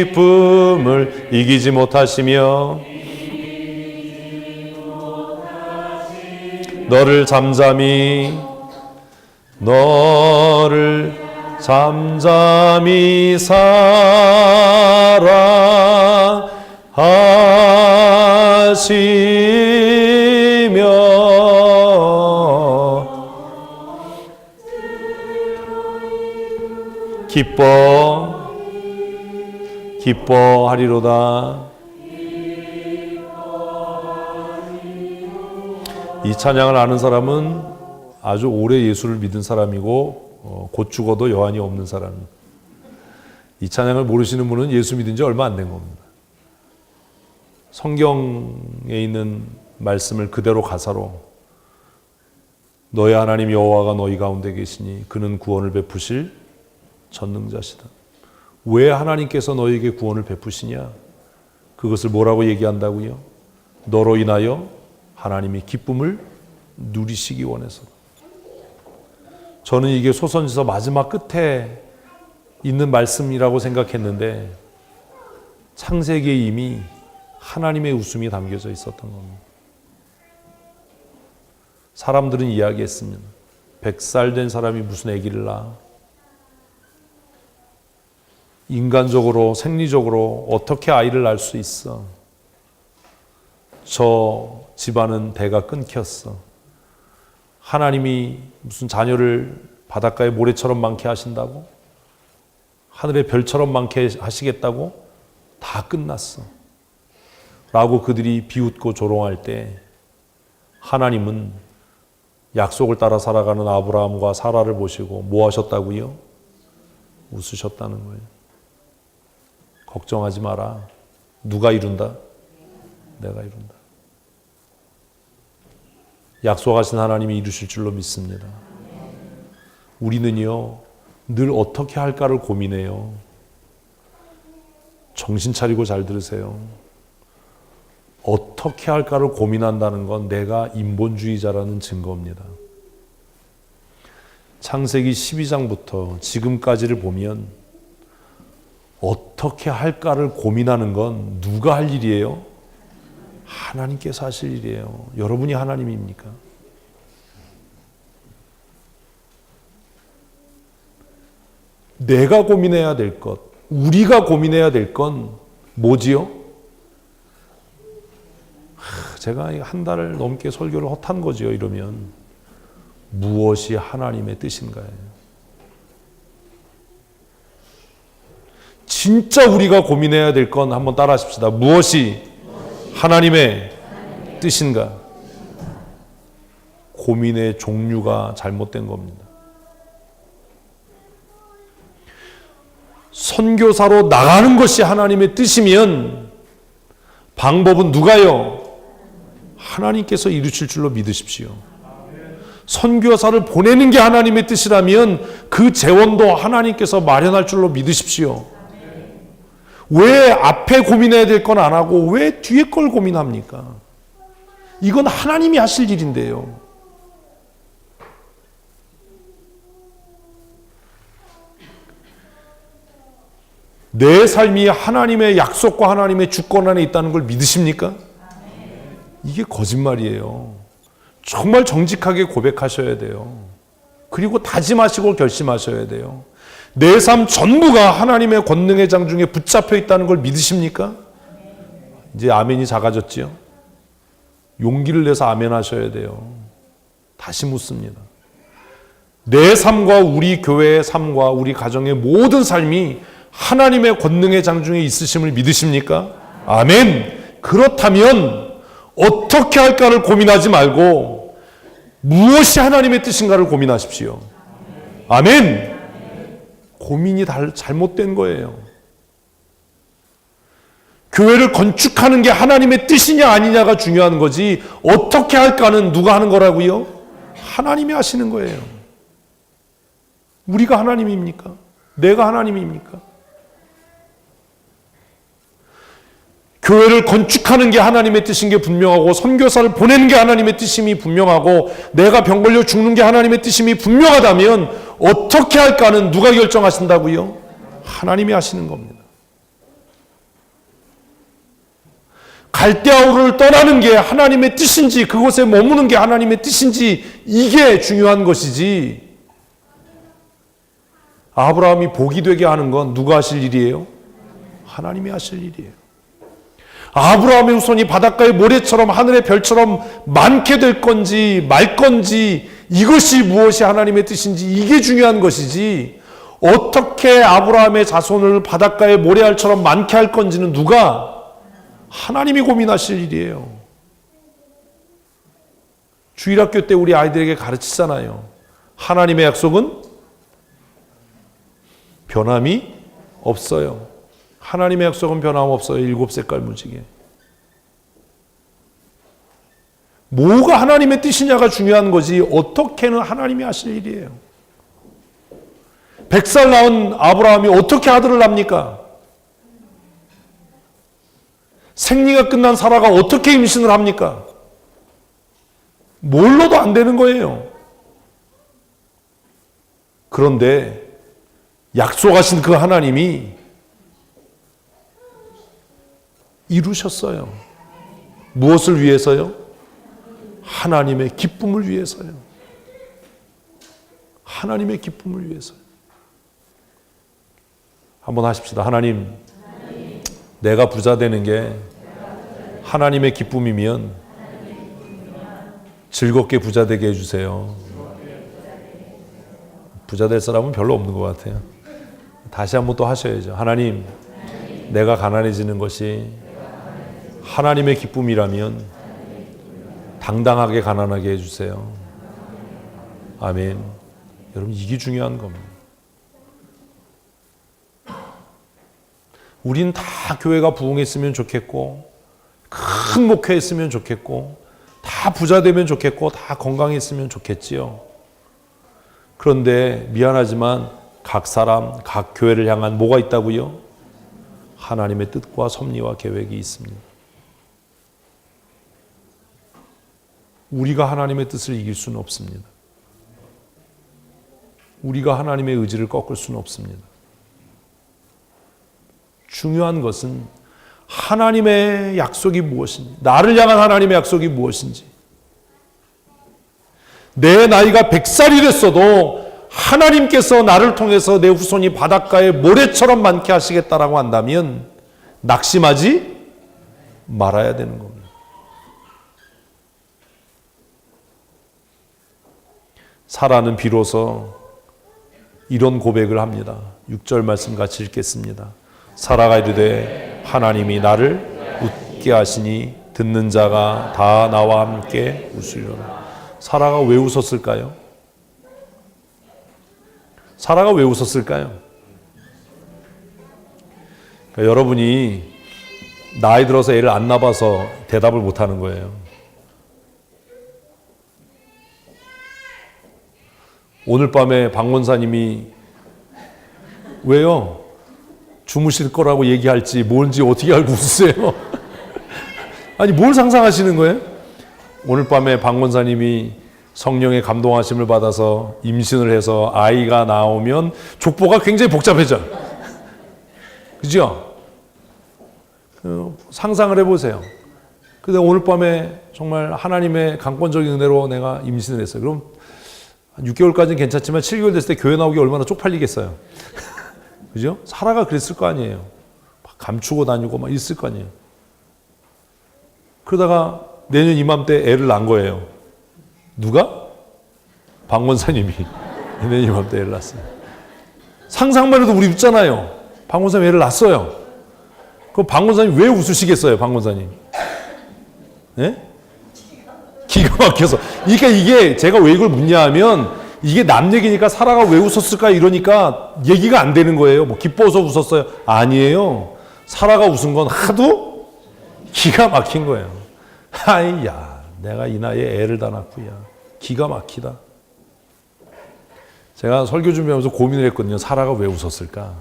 기쁨을 이기지 못하시며 너를 잠잠히 사랑하시며 기뻐하리로다. 이 찬양을 아는 사람은 아주 오래 예수를 믿은 사람이고 곧 죽어도 여한이 없는 사람. 이 찬양을 모르시는 분은 예수 믿은 지 얼마 안 된 겁니다. 성경에 있는 말씀을 그대로 가사로 너의 하나님 여호와가 너희 가운데 계시니 그는 구원을 베푸실 전능자시다. 왜 하나님께서 너에게 구원을 베푸시냐? 그것을 뭐라고 얘기한다고요? 너로 인하여 하나님이 기쁨을 누리시기 원해서. 저는 이게 소선지서 마지막 끝에 있는 말씀이라고 생각했는데 창세기에 이미 하나님의 웃음이 담겨져 있었던 겁니다. 사람들은 이야기했습니다. 100살 된 사람이 무슨 아기를 낳아? 인간적으로, 생리적으로 어떻게 아이를 낳을 수 있어? 저 집안은 대가 끊겼어. 하나님이 무슨 자녀를 바닷가의 모래처럼 많게 하신다고? 하늘의 별처럼 많게 하시겠다고? 다 끝났어. 라고 그들이 비웃고 조롱할 때 하나님은 약속을 따라 살아가는 아브라함과 사라를 보시고 뭐 하셨다고요? 웃으셨다는 거예요. 걱정하지 마라. 누가 이룬다? 내가 이룬다. 약속하신 하나님이 이루실 줄로 믿습니다. 우리는요, 늘 어떻게 할까를 고민해요. 정신 차리고 잘 들으세요. 어떻게 할까를 고민한다는 건 내가 인본주의자라는 증거입니다. 창세기 12장부터 지금까지를 보면 어떻게 할까를 고민하는 건 누가 할 일이에요? 하나님께서 하실 일이에요. 여러분이 하나님입니까? 내가 고민해야 될 것, 우리가 고민해야 될 건 뭐지요? 제가 한 달을 넘게 설교를 헛한 거지요. 이러면 무엇이 하나님의 뜻인가요? 진짜 우리가 고민해야 될 건 한번 따라 하십시다. 무엇이 하나님의 뜻인가? 고민의 종류가 잘못된 겁니다. 선교사로 나가는 것이 하나님의 뜻이면 방법은 누가요? 하나님께서 이루실 줄로 믿으십시오. 선교사를 보내는 게 하나님의 뜻이라면 그 재원도 하나님께서 마련할 줄로 믿으십시오. 왜 앞에 고민해야 될 건 안 하고 왜 뒤에 걸 고민합니까? 이건 하나님이 하실 일인데요. 내 삶이 하나님의 약속과 하나님의 주권 안에 있다는 걸 믿으십니까? 이게 거짓말이에요. 정말 정직하게 고백하셔야 돼요. 그리고 다짐하시고 결심하셔야 돼요. 내 삶 전부가 하나님의 권능의 장 중에 붙잡혀 있다는 걸 믿으십니까? 이제 아멘이 작아졌지요? 용기를 내서 아멘 하셔야 돼요. 다시 묻습니다. 내 삶과 우리 교회의 삶과 우리 가정의 모든 삶이 하나님의 권능의 장 중에 있으심을 믿으십니까? 아멘! 그렇다면 어떻게 할까를 고민하지 말고 무엇이 하나님의 뜻인가를 고민하십시오. 아멘! 고민이 잘못된 거예요. 교회를 건축하는 게 하나님의 뜻이냐 아니냐가 중요한 거지 어떻게 할까는 누가 하는 거라고요? 하나님이 하시는 거예요. 우리가 하나님입니까? 내가 하나님입니까? 교회를 건축하는 게 하나님의 뜻인 게 분명하고 선교사를 보내는 게 하나님의 뜻임이 분명하고 내가 병 걸려 죽는 게 하나님의 뜻임이 분명하다면 어떻게 할까는 누가 결정하신다고요? 하나님이 하시는 겁니다. 갈대아우를 떠나는 게 하나님의 뜻인지 그곳에 머무는 게 하나님의 뜻인지 이게 중요한 것이지 아브라함이 복이 되게 하는 건 누가 하실 일이에요? 하나님이 하실 일이에요. 아브라함의 후손이 바닷가의 모래처럼 하늘의 별처럼 많게 될 건지 말 건지 이것이 무엇이 하나님의 뜻인지 이게 중요한 것이지 어떻게 아브라함의 자손을 바닷가의 모래알처럼 많게 할 건지는 누가? 하나님이 고민하실 일이에요. 주일학교 때 우리 아이들에게 가르치잖아요. 하나님의 약속은 변함이 없어요. 하나님의 약속은 변함없어요. 7색깔 무지개. 뭐가 하나님의 뜻이냐가 중요한 거지 어떻게는 하나님이 하실 일이에요. 100살 낳은 아브라함이 어떻게 아들을 낳습니까? 생리가 끝난 사라가 어떻게 임신을 합니까? 뭘로도 안 되는 거예요. 그런데 약속하신 그 하나님이 이루셨어요. 무엇을 위해서요? 하나님의 기쁨을 위해서요. 하나님의 기쁨을 위해서요. 한번 하십시다. 하나님, 내가 부자 되는 게 하나님의 기쁨이면 즐겁게 부자 되게 해주세요. 부자 될 사람은 별로 없는 것 같아요. 다시 한번 또 하셔야죠. 하나님, 내가 가난해지는 것이 하나님의 기쁨이라면 당당하게 가난하게 해주세요. 아멘. 여러분, 이게 중요한 겁니다. 우린 다 교회가 부흥했으면 좋겠고 큰 목회했으면 좋겠고 다 부자 되면 좋겠고 다 건강했으면 좋겠지요. 그런데 미안하지만 각 사람, 각 교회를 향한 뭐가 있다고요? 하나님의 뜻과 섭리와 계획이 있습니다. 우리가 하나님의 뜻을 이길 수는 없습니다. 우리가 하나님의 의지를 꺾을 수는 없습니다. 중요한 것은 하나님의 약속이 무엇인지, 나를 향한 하나님의 약속이 무엇인지. 내 나이가 100살이 됐어도 하나님께서 나를 통해서 내 후손이 바닷가에 모래처럼 많게 하시겠다라고 한다면 낙심하지 말아야 되는 겁니다. 사라는 비로소 이런 고백을 합니다. 6절 말씀 같이 읽겠습니다. 사라가 이르되 하나님이 나를 웃게 하시니 듣는 자가 다 나와 함께 웃으려라. 사라가 왜 웃었을까요? 사라가 왜 웃었을까요? 그러니까 여러분이 나이 들어서 애를 안 낳아서 대답을 못하는 거예요. 오늘 밤에 박 원사님이 왜요? 주무실 거라고 얘기할지 뭔지 어떻게 알고 웃으세요? 아니 뭘 상상하시는 거예요? 오늘 밤에 박 원사님이 성령의 감동하심을 받아서 임신을 해서 아이가 나오면 족보가 굉장히 복잡해져. 그죠? 상상을 해보세요. 근데 오늘 밤에 정말 하나님의 강권적인 은혜로 내가 임신을 했어요. 그럼 한 6개월까지는 괜찮지만 7개월 됐을 때 교회 나오기 얼마나 쪽팔리겠어요. 그죠? 사라가 그랬을 거 아니에요. 막 감추고 다니고 막 있을 거 아니에요. 그러다가 내년 이맘때 애를 낳은 거예요. 누가? 박 원사님이 내년 이맘때 애를 낳았어요. 상상만 해도 우리 웃잖아요. 박 원사님 애를 낳았어요. 그럼 박 원사님 왜 웃으시겠어요? 박 원사님. 네? 기가 막혀서. 그러니까 이게 제가 왜 이걸 묻냐 하면 이게 남 얘기니까 사라가 왜 웃었을까 이러니까 얘기가 안 되는 거예요. 뭐 기뻐서 웃었어요? 아니에요. 사라가 웃은 건 하도 기가 막힌 거예요. 아이야, 내가 이 나이에 애를 다 낳고야. 기가 막히다. 제가 설교 준비하면서 고민을 했거든요. 사라가 왜 웃었을까?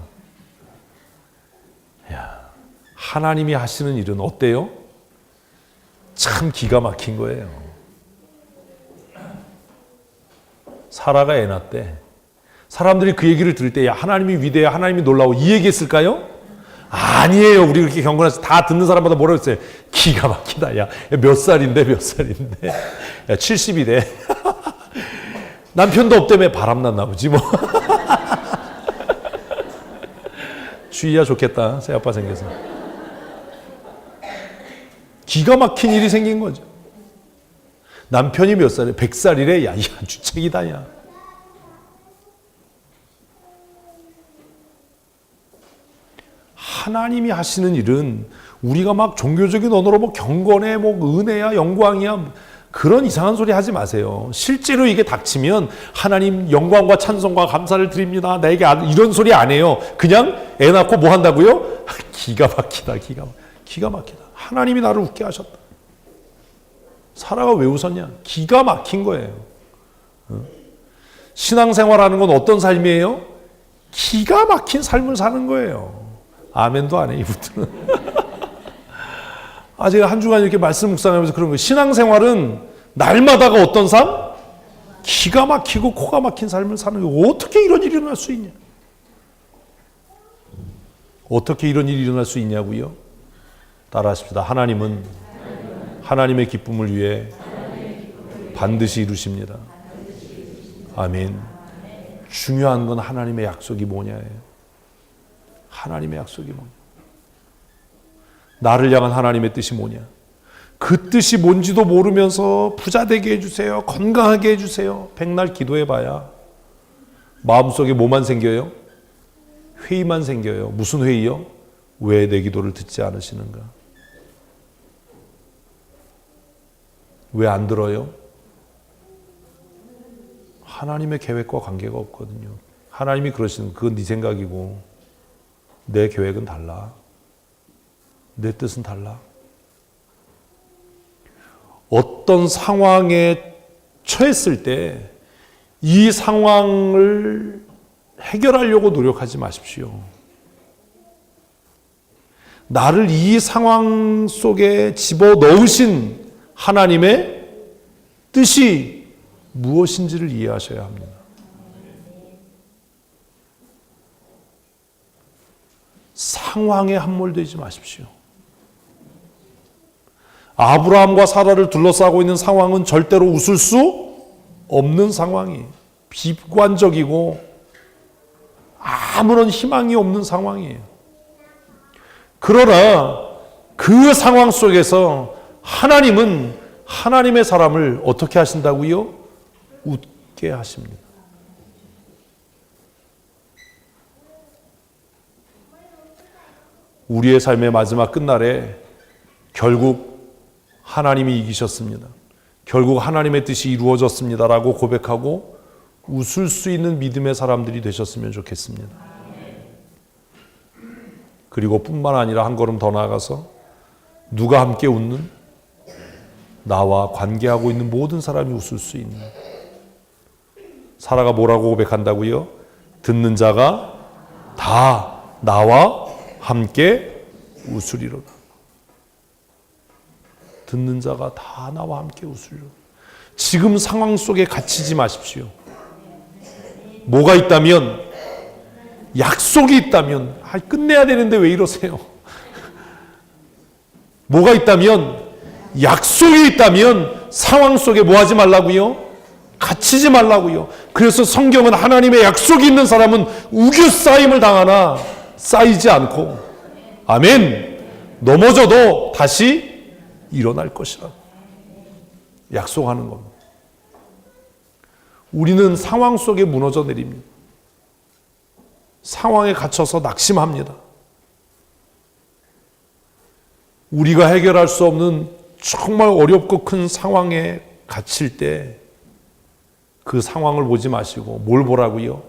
야, 하나님이 하시는 일은 어때요? 참 기가 막힌 거예요. 사라가 애 낳았대. 사람들이 그 얘기를 들을 때 야, 하나님이 위대해, 하나님이 놀라워 이 얘기했을까요? 아니에요. 우리 그렇게 경건해서 다 듣는 사람마다 뭐라고 했어요? 기가 막히다. 야, 몇 살인데? 야, 70이래. 남편도 없다며 바람났나 보지 뭐. 주희야 좋겠다. 새 아빠 생겨서. 기가 막힌 일이 생긴 거죠. 남편이 몇 살이래? 100살이래? 야, 이 아주 책이다, 야. 하나님이 하시는 일은 우리가 막 종교적인 언어로 뭐 경건해, 뭐 은혜야, 영광이야, 그런 이상한 소리 하지 마세요. 실제로 이게 닥치면 하나님 영광과 찬송과 감사를 드립니다. 나에게 이런 소리 안 해요. 그냥 애 낳고 뭐 한다고요? 기가 막히다, 기가 막히다. 하나님이 나를 웃게 하셨다. 사라가 왜 웃었냐? 기가 막힌 거예요. 신앙생활하는 건 어떤 삶이에요? 기가 막힌 삶을 사는 거예요. 아멘도 안 해, 이분들은. 제가 한 주간 이렇게 말씀 묵상하면서 그런 거예요. 신앙생활은 날마다가 어떤 삶? 기가 막히고 코가 막힌 삶을 사는 거예요. 어떻게 이런 일이 일어날 수 있냐? 어떻게 이런 일이 일어날 수 있냐고요? 따라하십시다. 하나님은 하나님의 기쁨을 위해 반드시 이루십니다. 아멘. 중요한 건 하나님의 약속이 뭐냐예요. 하나님의 약속이 뭐냐? 나를 향한 하나님의 뜻이 뭐냐? 그 뜻이 뭔지도 모르면서 부자 되게 해주세요. 건강하게 해주세요. 백날 기도해봐야 마음속에 뭐만 생겨요? 회의만 생겨요. 무슨 회의요? 왜 내 기도를 듣지 않으시는가? 왜 안 들어요? 하나님의 계획과 관계가 없거든요. 하나님이 그러시는 그건 네 생각이고 내 계획은 달라. 내 뜻은 달라. 어떤 상황에 처했을 때 이 상황을 해결하려고 노력하지 마십시오. 나를 이 상황 속에 집어넣으신 하나님의 뜻이 무엇인지를 이해하셔야 합니다. 상황에 함몰되지 마십시오. 아브라함과 사라를 둘러싸고 있는 상황은 절대로 웃을 수 없는 상황이에요. 비관적이고 아무런 희망이 없는 상황이에요. 그러나 그 상황 속에서 하나님은 하나님의 사람을 어떻게 하신다고요? 웃게 하십니다. 우리의 삶의 마지막 끝날에 결국 하나님이 이기셨습니다. 결국 하나님의 뜻이 이루어졌습니다라고 고백하고 웃을 수 있는 믿음의 사람들이 되셨으면 좋겠습니다. 그리고 뿐만 아니라 한 걸음 더 나아가서 누가 함께 웃는? 나와 관계하고 있는 모든 사람이 웃을 수 있는. 사라가 뭐라고 고백한다고요? 듣는 자가 다 나와 함께 웃으리로다. 듣는 자가 다 나와 함께 웃으리로다. 지금 상황 속에 갇히지 마십시오. 뭐가 있다면, 약속이 있다면, 끝내야 되는데 왜 이러세요? 뭐가 있다면, 약속이 있다면 상황 속에 뭐 하지 말라고요? 갇히지 말라고요. 그래서 성경은 하나님의 약속이 있는 사람은 우겨 쌓임을 당하나 쌓이지 않고, 아멘, 넘어져도 다시 일어날 것이라 약속하는 겁니다. 우리는 상황 속에 무너져 내립니다. 상황에 갇혀서 낙심합니다. 우리가 해결할 수 없는 정말 어렵고 큰 상황에 갇힐 때 그 상황을 보지 마시고 뭘 보라고요?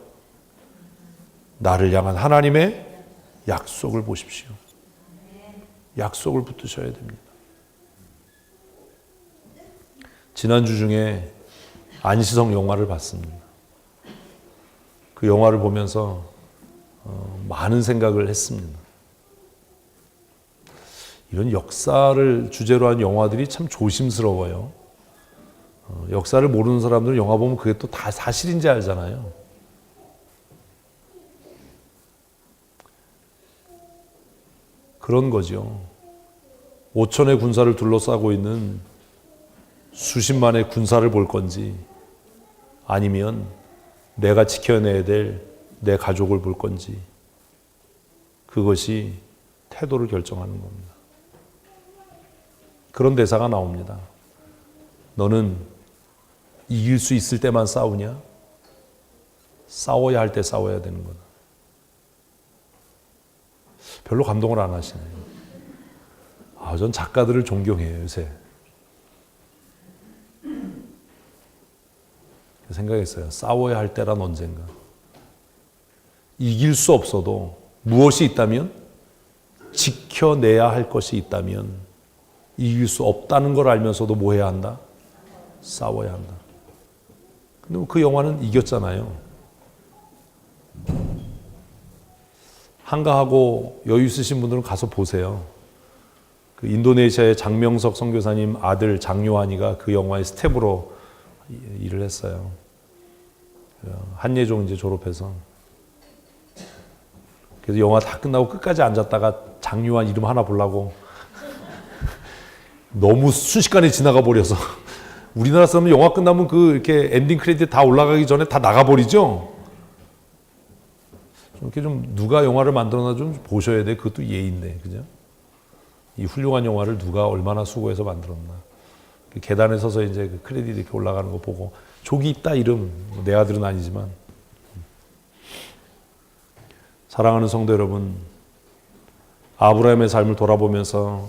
나를 향한 하나님의 약속을 보십시오. 약속을 붙드셔야 됩니다. 지난주 중에 안시성 영화를 봤습니다. 그 영화를 보면서 많은 생각을 했습니다. 이런 역사를 주제로 한 영화들이 참 조심스러워요. 역사를 모르는 사람들은 영화 보면 그게 또 다 사실인지 알잖아요. 그런 거죠. 5천의 군사를 둘러싸고 있는 수십만의 군사를 볼 건지 아니면 내가 지켜내야 될 내 가족을 볼 건지 그것이 태도를 결정하는 겁니다. 그런 대사가 나옵니다. 너는 이길 수 있을 때만 싸우냐? 싸워야 할 때 싸워야 되는 거다. 별로 감동을 안 하시네요. 전 작가들을 존경해요, 요새. 생각했어요. 싸워야 할 때란 언젠가. 이길 수 없어도 무엇이 있다면, 지켜내야 할 것이 있다면 이길 수 없다는 걸 알면서도 뭐 해야 한다? 싸워야 한다. 근데 그 영화는 이겼잖아요. 한가하고 여유 있으신 분들은 가서 보세요. 그 인도네시아의 장명석 선교사님 아들 장요한이가 그 영화의 스텝으로 일을 했어요. 한예종 이제 졸업해서. 그래서 영화 다 끝나고 끝까지 앉았다가 장요한 이름 하나 보려고 너무 순식간에 지나가 버려서 우리나라 사람은 영화 끝나면 이렇게 엔딩 크레딧 다 올라가기 전에 다 나가버리죠? 이렇게 좀 누가 영화를 만들었나 좀 보셔야 돼. 그것도 예인데, 그죠? 이 훌륭한 영화를 누가 얼마나 수고해서 만들었나. 계단에 서서 이제 그 크레딧 이렇게 올라가는 거 보고 조기 있다 이름. 내 아들은 아니지만. 사랑하는 성도 여러분, 아브라함의 삶을 돌아보면서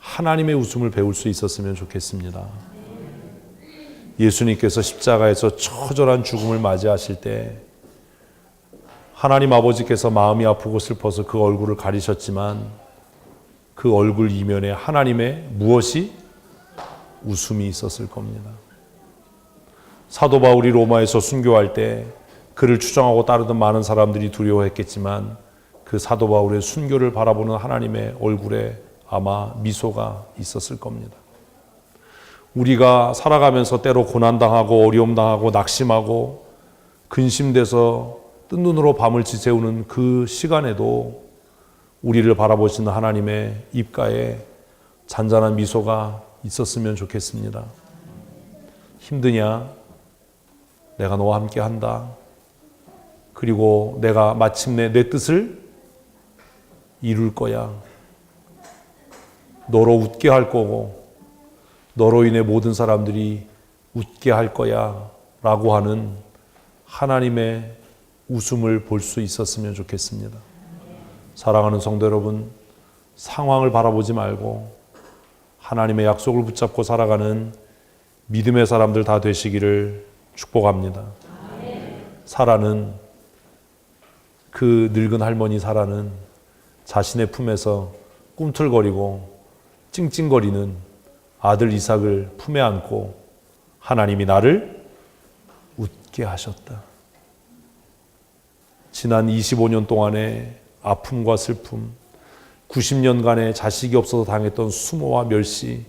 하나님의 웃음을 배울 수 있었으면 좋겠습니다. 예수님께서 십자가에서 처절한 죽음을 맞이하실 때 하나님 아버지께서 마음이 아프고 슬퍼서 그 얼굴을 가리셨지만 그 얼굴 이면에 하나님의 무엇이? 웃음이 있었을 겁니다. 사도 바울이 로마에서 순교할 때 그를 추종하고 따르던 많은 사람들이 두려워했겠지만 그 사도 바울의 순교를 바라보는 하나님의 얼굴에 아마 미소가 있었을 겁니다. 우리가 살아가면서 때로 고난당하고 어려움당하고 낙심하고 근심돼서 뜬 눈으로 밤을 지새우는 그 시간에도 우리를 바라보시는 하나님의 입가에 잔잔한 미소가 있었으면 좋겠습니다. 힘드냐? 내가 너와 함께 한다. 그리고 내가 마침내 내 뜻을 이룰 거야. 너로 웃게 할 거고 너로 인해 모든 사람들이 웃게 할 거야 라고 하는 하나님의 웃음을 볼 수 있었으면 좋겠습니다. 사랑하는 성도 여러분, 상황을 바라보지 말고 하나님의 약속을 붙잡고 살아가는 믿음의 사람들 다 되시기를 축복합니다. 사라는, 그 늙은 할머니 사라는 자신의 품에서 꿈틀거리고 찡찡거리는 아들 이삭을 품에 안고 하나님이 나를 웃게 하셨다. 지난 25년 동안의 아픔과 슬픔, 90년간의 자식이 없어서 당했던 수모와 멸시,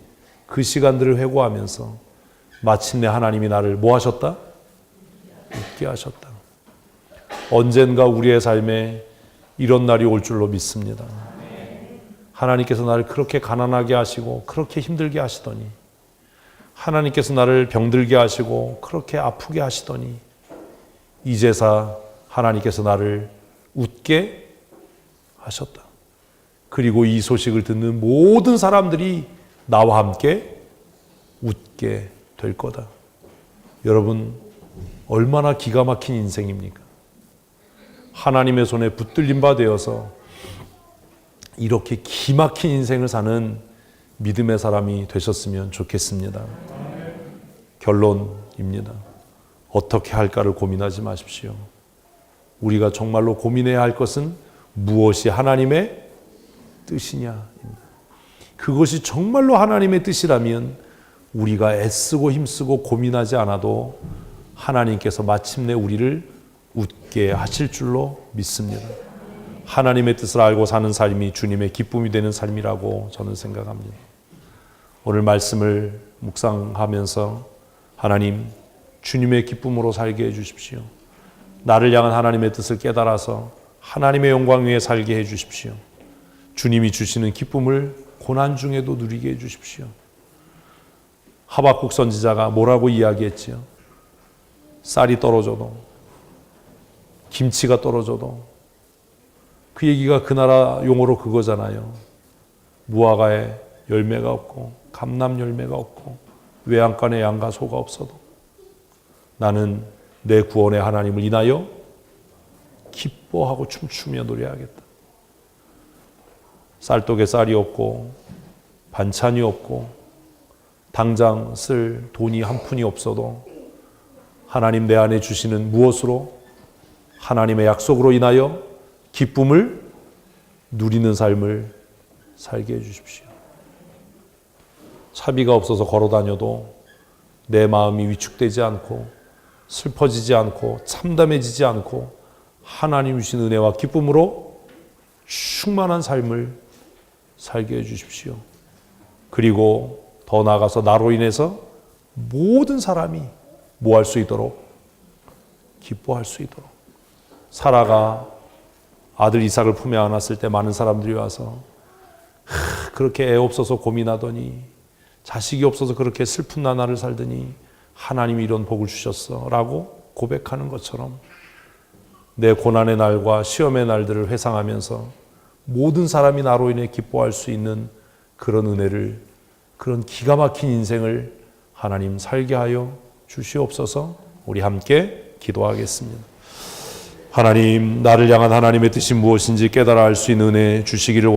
그 시간들을 회고하면서 마침내 하나님이 나를 뭐 하셨다? 웃게 하셨다. 언젠가 우리의 삶에 이런 날이 올 줄로 믿습니다. 하나님께서 나를 그렇게 가난하게 하시고 그렇게 힘들게 하시더니, 하나님께서 나를 병들게 하시고 그렇게 아프게 하시더니 이제사 하나님께서 나를 웃게 하셨다. 그리고 이 소식을 듣는 모든 사람들이 나와 함께 웃게 될 거다. 여러분, 얼마나 기가 막힌 인생입니까? 하나님의 손에 붙들림 바 되어서 이렇게 기막힌 인생을 사는 믿음의 사람이 되셨으면 좋겠습니다. 결론입니다. 어떻게 할까를 고민하지 마십시오. 우리가 정말로 고민해야 할 것은 무엇이 하나님의 뜻이냐. 그것이 정말로 하나님의 뜻이라면 우리가 애쓰고 힘쓰고 고민하지 않아도 하나님께서 마침내 우리를 웃게 하실 줄로 믿습니다. 하나님의 뜻을 알고 사는 삶이 주님의 기쁨이 되는 삶이라고 저는 생각합니다. 오늘 말씀을 묵상하면서 하나님, 주님의 기쁨으로 살게 해주십시오. 나를 향한 하나님의 뜻을 깨달아서 하나님의 영광 위에 살게 해주십시오. 주님이 주시는 기쁨을 고난 중에도 누리게 해주십시오. 하박국 선지자가 뭐라고 이야기했지요? 쌀이 떨어져도, 김치가 떨어져도, 그 얘기가 그 나라 용어로 그거잖아요. 무화과에 열매가 없고 감람 열매가 없고 외양간에 양과 소가 없어도 나는 내 구원의 하나님을 인하여 기뻐하고 춤추며 노래하겠다. 쌀독에 쌀이 없고 반찬이 없고 당장 쓸 돈이 한 푼이 없어도 하나님 내 안에 주시는 무엇으로? 하나님의 약속으로 인하여 기쁨을 누리는 삶을 살게 해주십시오. 차비가 없어서 걸어 다녀도 내 마음이 위축되지 않고 슬퍼지지 않고 참담해지지 않고 하나님 주신 은혜와 기쁨으로 충만한 삶을 살게 해주십시오. 그리고 더 나아가서 나로 인해서 모든 사람이 뭐 할 수 있도록? 기뻐할 수 있도록. 사라가 아들 이삭을 품에 안았을 때 많은 사람들이 와서 그렇게 애 없어서 고민하더니 자식이 없어서 그렇게 슬픈 나날을 살더니 하나님이 이런 복을 주셨어 라고 고백하는 것처럼 내 고난의 날과 시험의 날들을 회상하면서 모든 사람이 나로 인해 기뻐할 수 있는 그런 은혜를, 그런 기가 막힌 인생을 하나님 살게 하여 주시옵소서. 우리 함께 기도하겠습니다. 하나님, 나를 향한 하나님의 뜻이 무엇인지 깨달아 알 수 있는 은혜 주시기를